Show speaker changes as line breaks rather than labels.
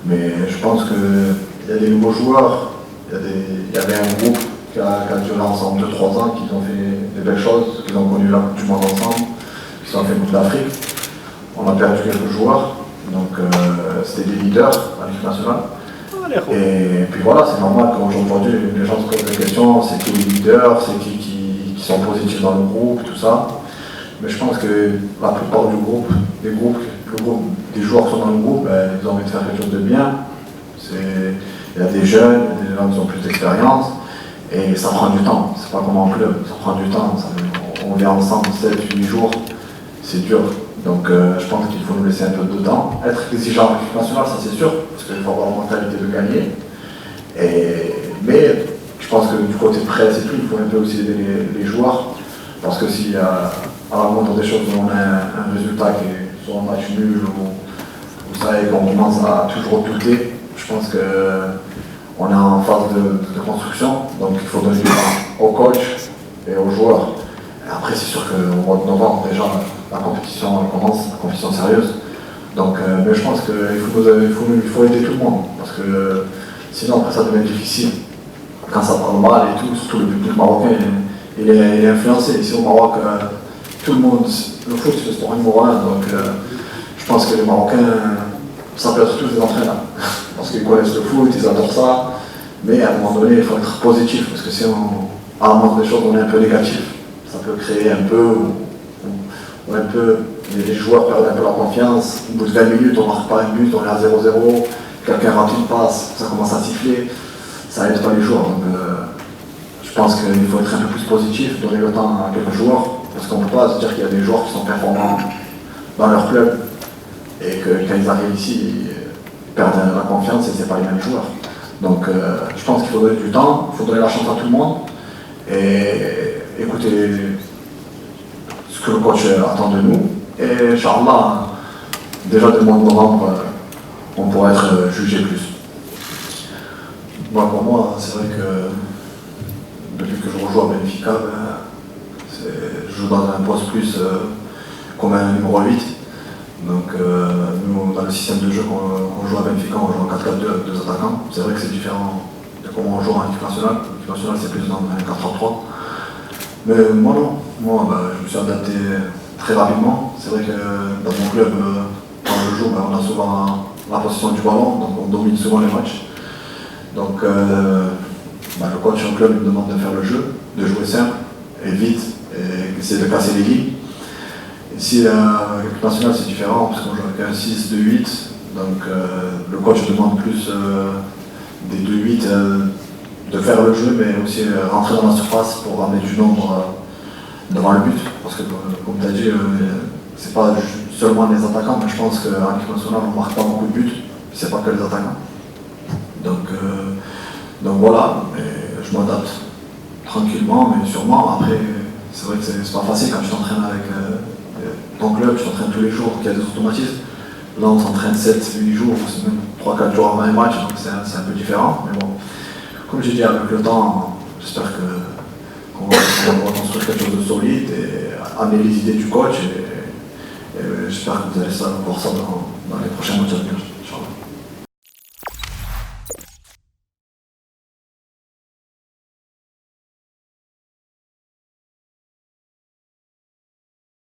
Mais je pense qu'il y a des nouveaux joueurs, il y avait un groupe qui a duré ensemble 2-3 ans, qui ont fait des belles choses, qui ont connu la Coupe du Monde ensemble, qui ont fait Coupe d'Afrique. On a perdu quelques joueurs, donc c'était des leaders à l'équipe nationale. Et puis voilà, c'est normal qu'aujourd'hui les gens se posent des questions, c'est qui les leaders, c'est qui sont positifs dans le groupe, tout ça. Mais je pense que la plupart du groupe, des joueurs qui sont dans le groupe, ils ont envie de faire quelque chose de bien. Il y a des jeunes, des gens qui ont plus d'expérience, et ça prend du temps. C'est pas comme en club, ça prend du temps. On vient ensemble 7-8 jours, c'est dur. Donc je pense qu'il faut nous laisser un peu de temps. Être exigeant avec l'équipe nationale, ça c'est sûr, parce qu'il faut avoir la mentalité de gagner. Mais je pense que du côté presse et tout, il faut un peu aussi aider les joueurs. Parce que si à la moindre des choses où on a un résultat qui est soit un match nul ou vous savez qu'on commence à toujours douter, je pense qu'on est en phase de construction. Donc il faut donner du temps aux coachs et aux joueurs. Et après c'est sûr qu'au mois de novembre déjà la compétition commence, la compétition sérieuse. Donc mais je pense qu'il faut aider tout le monde. Parce que sinon après ça devient difficile. Quand ça parle mal et tout, surtout le public marocain, il est influencé. Ici au Maroc, tout le monde, le foot c'est le sport numéro 1, donc je pense que les Marocains, ça peut être tous des entraîneurs. Parce qu'ils connaissent le foot, ils adorent ça, mais à un moment donné, il faut être positif, parce que si à la moindre des choses, on est un peu négatif, ça peut créer un peu, ou un peu, les joueurs perdent un peu leur confiance, au bout de 20 minutes, on ne marque pas un but, on est à 0-0, quelqu'un rate une passe, ça commence à siffler, ça aide pas les joueurs. Donc, je pense qu'il faut être un peu plus positif, donner le temps à quelques joueurs, parce qu'on ne peut pas se dire qu'il y a des joueurs qui sont performants dans leur club et que quand ils arrivent ici, ils perdent la confiance et ce n'est pas les mêmes joueurs. Donc je pense qu'il faut donner du temps, il faut donner la chance à tout le monde et écouter ce que le coach attend de nous. Et Inch'Allah, déjà dès le mois de novembre, on pourra être jugé plus. Moi, pour moi, c'est vrai que depuis que je rejoue à Benfica, je joue dans un poste plus comme un numéro 8. Donc nous, dans le système de jeu qu'on joue à Benfica, on joue en 4-4-2 avec 2 attaquants. C'est vrai que c'est différent de comment on joue en équipe nationale. L'équipe nationale, c'est plus dans un 4-3-3. Mais moi non, je me suis adapté très rapidement. C'est vrai que dans mon club, quand je joue, on a souvent la possession du ballon, donc on domine souvent les matchs. Donc le coach en club me demande de faire le jeu, de jouer simple et vite, et essayer de casser les lignes. Ici, avec l'équipe nationale, c'est différent, parce qu'on joue avec un 6-2-8, donc le coach demande plus des 2-8 de faire le jeu, mais aussi rentrer dans la surface pour ramener du nombre devant le but. Parce que, comme tu as dit, c'est pas seulement les attaquants, mais je pense qu'en équipe nationale, on ne marque pas beaucoup de buts, c'est pas que les attaquants. Donc voilà, et je m'adapte tranquillement, mais sûrement. Après, c'est vrai que c'est pas facile quand tu t'entraînes avec ton club, tu t'entraînes tous les jours, qu'il y a des automatismes. Là, on s'entraîne 7-8 jours, c'est même 3-4 jours avant un match, donc c'est un peu différent. Mais bon, comme j'ai dit, avec le temps, j'espère qu'on va construire quelque chose de solide et amener les idées du coach. Et j'espère que vous allez voir ça dans les prochains matchs à venir.